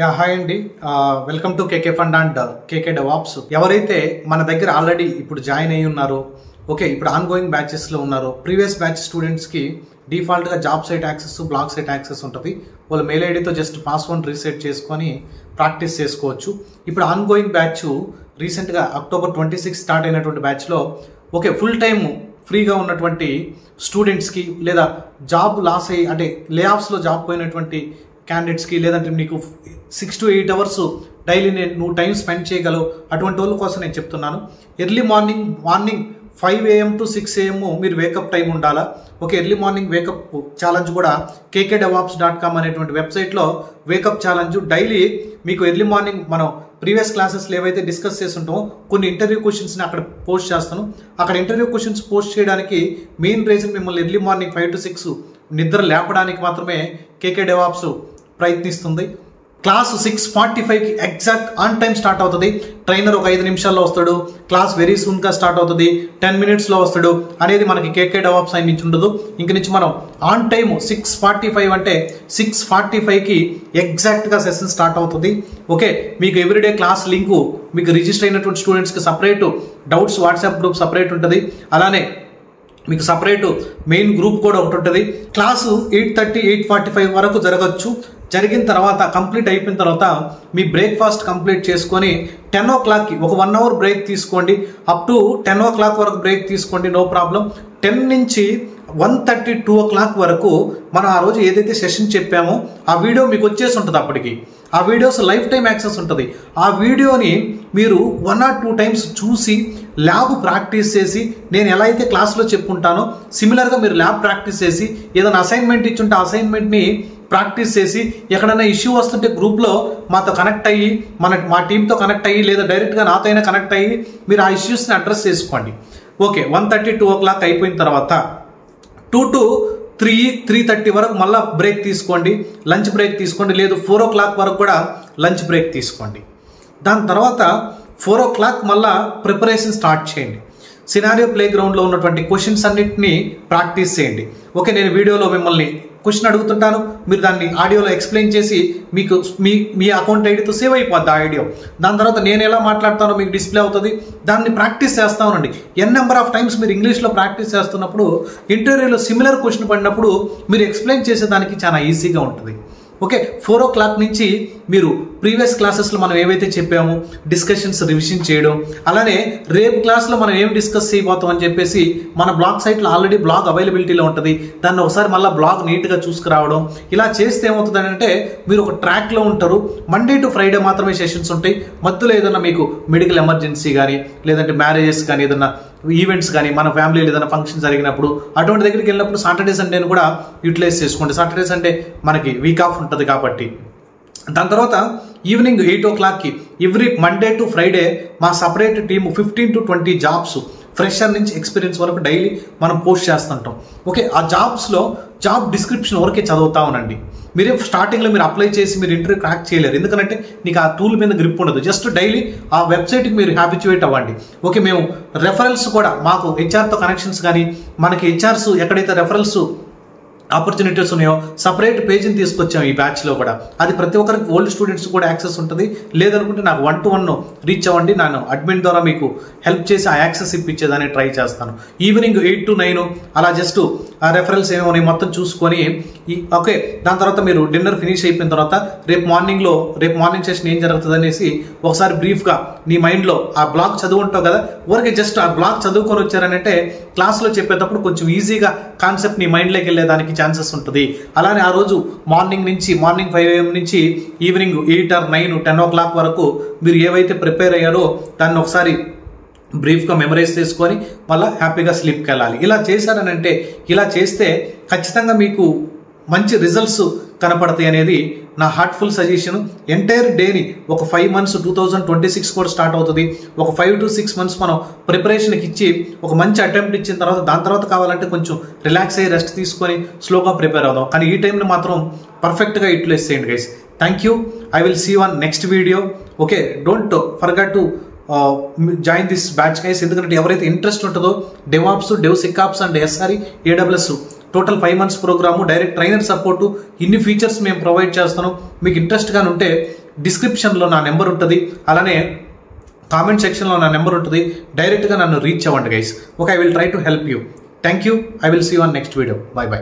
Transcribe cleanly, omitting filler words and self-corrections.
Hi అండి, welcome to KK fund and KK DevOps. ఎవరైతే మన దగ్గర ఆల్రెడీ ఇప్పుడు జాయిన్ అయ్యి ఉన్నారో, ఓకే, ఇప్పుడు ఆన్ గోయింగ్ బ్యాచెస్లో ఉన్నారో, ప్రీవియస్ బ్యాచ్ స్టూడెంట్స్కి డిఫాల్ట్గా job site access, blog site access ఉంటుంది. వాళ్ళ మెయిల్ ఐడితో జస్ట్ పాస్వర్డ్ రీసెట్ చేసుకొని ప్రాక్టీస్ చేసుకోవచ్చు. ఇప్పుడు ఆన్ గోయింగ్ బ్యాచ్ రీసెంట్గా October 26 స్టార్ట్ అయినటువంటి బ్యాచ్లో ఓకే ఫుల్ టైమ్ ఫ్రీగా ఉన్నటువంటి స్టూడెంట్స్కి, లేదా జాబ్ లాస్ అయ్యి అంటే లే ఆఫ్స్లో జాబ్ పోయినటువంటి క్యాండిడేట్స్కి, లేదంటే నీకు 6 to 8 hours డైలీ నువ్వు టైం స్పెండ్ చేయగలవు అటువంటి వాళ్ళ కోసం నేను చెప్తున్నాను. Early morning 5 AM to 6 AM మీరు వేకప్ టైం ఉండాలా. Okay, early morning wake up challenge కూడా kkedevops.com అనేటువంటి వెబ్సైట్లో వేకప్ ఛాలెంజ్ డైలీ మీకు ఎర్లీ మార్నింగ్ మనం ప్రీవియస్ క్లాసెస్లో ఏవైతే డిస్కస్ చేస్తుంటామో కొన్ని ఇంటర్వ్యూ క్వశ్చన్స్ని అక్కడ పోస్ట్ చేస్తాను. అక్కడ ఇంటర్వ్యూ క్వశ్చన్స్ పోస్ట్ చేయడానికి మెయిన్ రీజన్ మిమ్మల్ని ఎర్లీ మార్నింగ్ 5 to 6 నిద్ర లేపడానికి మాత్రమే కేకే డెవాప్స్ ప్రయత్నిస్తుంది. క్లాస్ 6:45కి ఎగ్జాక్ట్ ఆన్ టైం స్టార్ట్ అవుతుంది. ట్రైనర్ ఒక 5 నిమిషాల్లో వస్తాడు. క్లాస్ వెరీ సూన్గా స్టార్ట్ అవుతుంది. 10 minutesలో వస్తాడు అనేది మనకి కేకే డెవాప్స్ అయిన నుంచి ఉండదు. ఇంక నుంచి మనం ఆన్ టైము 6:45 అంటే 6:45కి ఎగ్జాక్ట్గా సెషన్ స్టార్ట్ అవుతుంది. ఓకే, మీకు ఎవ్రీడే క్లాస్ లింకు మీకు రిజిస్టర్ అయినటువంటి స్టూడెంట్స్కి separate doubts WhatsApp group separate ఉంటుంది. అలానే మీకు సపరేట్ మెయిన్ గ్రూప్ కూడా ఒకటి ఉంటుంది. క్లాసు 8:30, 8:45 వరకు జరగచ్చు. జరిగిన తర్వాత కంప్లీట్ అయిపోయిన తర్వాత మీ బ్రేక్ఫాస్ట్ కంప్లీట్ చేసుకొని 10 o'clockకి ఒక 1 hour బ్రేక్ తీసుకోండి. అప్ టు 10 o'clock వరకు బ్రేక్ తీసుకోండి, నో ప్రాబ్లం. 10 నుంచి 1:30, 2 o'clock వరకు మనం ఆ రోజు ఏదైతే సెషన్ చెప్పామో ఆ వీడియో మీకు వచ్చేసి ఉంటుంది. అప్పటికి ఆ వీడియోస్ లైఫ్ టైం యాక్సెస్ ఉంటుంది. ఆ వీడియోని మీరు 1 or 2 times చూసి ల్యాబ్ ప్రాక్టీస్ చేసి, నేను ఎలా అయితే క్లాస్లో చెప్పుకుంటానో సిమిలర్గా మీరు ల్యాబ్ ప్రాక్టీస్ చేసి, ఏదైనా అసైన్మెంట్ ఇచ్చుంటే ఆ అసైన్మెంట్ని ప్రాక్టీస్ చేసి, ఎక్కడైనా ఇష్యూ వస్తుంటే గ్రూప్లో మాతో కనెక్ట్ అయ్యి మా టీంతో కనెక్ట్ అయ్యి, లేదా డైరెక్ట్గా నాతో అయినా కనెక్ట్ అయ్యి మీరు ఆ ఇష్యూస్ని అడ్రస్ చేసుకోండి. ఓకే, 1:30, 2 o'clock అయిపోయిన తర్వాత 2 to 3, 3:30 వరకు మళ్ళీ బ్రేక్ తీసుకోండి, లంచ్ బ్రేక్ తీసుకోండి. లేదు 4 o'clock వరకు కూడా లంచ్ బ్రేక్ తీసుకోండి. దాని తర్వాత 4 o'clock మళ్ళీ ప్రిపరేషన్ స్టార్ట్ చేయండి. సినారియో ప్లే గ్రౌండ్లో ఉన్నటువంటి క్వశ్చన్స్ అన్నింటినీ ప్రాక్టీస్ చేయండి. ఓకే, నేను వీడియోలో మిమ్మల్ని క్వశ్చన్ అడుగుతుంటాను, మీరు దాన్ని ఆడియోలో ఎక్స్ప్లెయిన్ చేసి మీకు మీ అకౌంట్ ఐడితో సేవ్ అయిపోద్ది ఆ ఆడియో. దాని తర్వాత నేను ఎలా మాట్లాడతానో మీకు డిస్ప్లే అవుతుంది. దాన్ని ప్రాక్టీస్ చేస్తానండి. నెంబర్ ఆఫ్ టైమ్స్ మీరు ఇంగ్లీష్లో ప్రాక్టీస్ చేస్తున్నప్పుడు ఇంటర్వ్యూలో సిమిలర్ క్వశ్చన్ పడినప్పుడు మీరు ఎక్స్ప్లెయిన్ చేసేదానికి చాలా ఈజీగా ఉంటుంది. ఓకే, 4 o'clock నుంచి మీరు ప్రీవియస్ క్లాసెస్లో మనం ఏవైతే చెప్పామో డిస్కషన్స్ రివిజన్ చేయడం, అలానే రేపు క్లాస్లో మనం ఏం డిస్కస్ చేయబోతాం అని చెప్పేసి మన బ్లాగ్ సైట్లో ఆల్రెడీ బ్లాగ్ అవైలబిలిటీలో ఉంటుంది. దాన్ని ఒకసారి మళ్ళీ బ్లాగ్ నీట్గా చూసుకురావడం. ఇలా చేస్తే ఏమవుతుంది అంటే మీరు ఒక ట్రాక్లో ఉంటారు. మండే టు ఫ్రైడే మాత్రమే సెషన్స్ ఉంటాయి. మధ్యలో ఏదైనా మీకు మెడికల్ ఎమర్జెన్సీ కానీ, లేదంటే మ్యారేజెస్ కానీ, ఏదైనా ఈవెంట్స్ కానీ, మన ఫ్యామిలీలో ఏదైనా ఫంక్షన్ జరిగినప్పుడు అటువంటి దగ్గరికి వెళ్ళినప్పుడు సాటర్డే సండేను కూడా యూటిలైజ్ చేసుకోండి. సాటర్డే సండే మనకి వీక్ ఆఫ్ ఉంటుంది కాబట్టి. దాని తర్వాత ఈవినింగ్ 8 o'clockకి ఎవ్రీ మండే టు ఫ్రైడే మా separate team 15 to 20 jobs fresher నుంచి ఎక్స్పీరియన్స్ వరకు డైలీ మనం పోస్ట్ చేస్తుంటాం. ఓకే, ఆ జాబ్స్లో జాబ్ డిస్క్రిప్షన్ వరకే చదువుతా ఉనండి. మీరే స్టార్టింగ్లో మీరు అప్లై చేసి మీరు ఇంటర్వ్యూ క్రాక్ చేయలేరు, ఎందుకంటే నీకు ఆ టూల్ మీద గ్రిప్ ఉండదు. జస్ట్ డైలీ ఆ వెబ్సైట్కి మీరు హ్యాబిచ్యువేట్ అవ్వండి. ఓకే, మేము రెఫరల్స్ కూడా మాకు హెచ్ఆర్తో కనెక్షన్స్ కానీ, మనకి హెచ్ఆర్స్ ఎక్కడైతే రెఫరల్స్ ఆపర్చునిటీస్ ఉన్నాయో సపరేట్ పేజీని తీసుకొచ్చాము ఈ బ్యాచ్లో కూడా. అది ప్రతి ఒక్కరికి ఓల్డ్ స్టూడెంట్స్ కూడా యాక్సెస్ ఉంటుంది. లేదనుకుంటే నాకు 1-to-1 రీచ్ అవ్వండి, నేను అడ్మిన్ ద్వారా మీకు హెల్ప్ చేసి ఆ యాక్సెస్ ఇప్పించేదాన్ని ట్రై చేస్తాను. ఈవినింగ్ 8 to 9 అలా జస్ట్ ఆ రెఫరెన్స్ ఏమో మొత్తం చూసుకొని ఓకే, దాని తర్వాత మీరు డిన్నర్ ఫినిష్ అయిపోయిన తర్వాత రేపు మార్నింగ్ సెషన్ ఏం జరుగుతుంది అనేసి ఒకసారి బ్రీఫ్గా నీ మైండ్లో ఆ బ్లాగ్ చదువుంటావు కదా, ఊరికి జస్ట్ ఆ బ్లాగ్ చదువుకొని వచ్చారనంటే క్లాస్లో చెప్పేటప్పుడు కొంచెం ఈజీగా కాన్సెప్ట్ నీ మైండ్లోకి వెళ్ళేదానికి ఛాన్సెస్ ఉంటుంది. అలానే ఆ రోజు మార్నింగ్ 5 AM నుంచి ఈవినింగ్ 8 or 9, 10 o'clock వరకు మీరు ఏవైతే ప్రిపేర్ అయ్యారో దాన్ని ఒకసారి బ్రీఫ్గా మెమరైజ్ చేసుకొని మళ్ళీ హ్యాపీగా స్లీప్కి వెళ్ళాలి. ఇలా చేశారనంటే, ఇలా చేస్తే ఖచ్చితంగా మీకు మంచి రిజల్ట్స్ కనపడతాయి అనేది నా హార్ట్ఫుల్ సజెషన్. ఎంటైర్ డేని ఒక 5 months 2026 కూడా స్టార్ట్ అవుతుంది. ఒక 5 to 6 months మనం ప్రిపరేషన్కి ఇచ్చి ఒక మంచి అటెంప్ట్ ఇచ్చిన తర్వాత దాని తర్వాత కావాలంటే కొంచెం రిలాక్స్ అయ్యి రెస్ట్ తీసుకొని స్లోగా ప్రిపేర్ అవుదాం. కానీ ఈ టైంని మాత్రం పర్ఫెక్ట్గా యూటిలైజ్ చేయండి guys. Thank you. I will see you on next video. Okay, don't forget to join this batch guys. ఎందుకంటే ఎవరైతే ఇంట్రెస్ట్ ఉంటుందో DevOps, DevSecOps and SRE, AWS total 5 months program, direct trainer support, ఇన్ని features మేము provide చేస్తున్నాం. మీకు ఇంట్రెస్ట్గా ఉంటే డిస్క్రిప్షన్లో నా నెంబర్ ఉంటుంది, అలానే కామెంట్ సెక్షన్లో నా నెంబర్ ఉంటుంది. డైరెక్ట్గా నన్ను రీచ్ అవ్వండి guys. Okay, I will try to help you. Thank you. I will see you on next video. Bye by.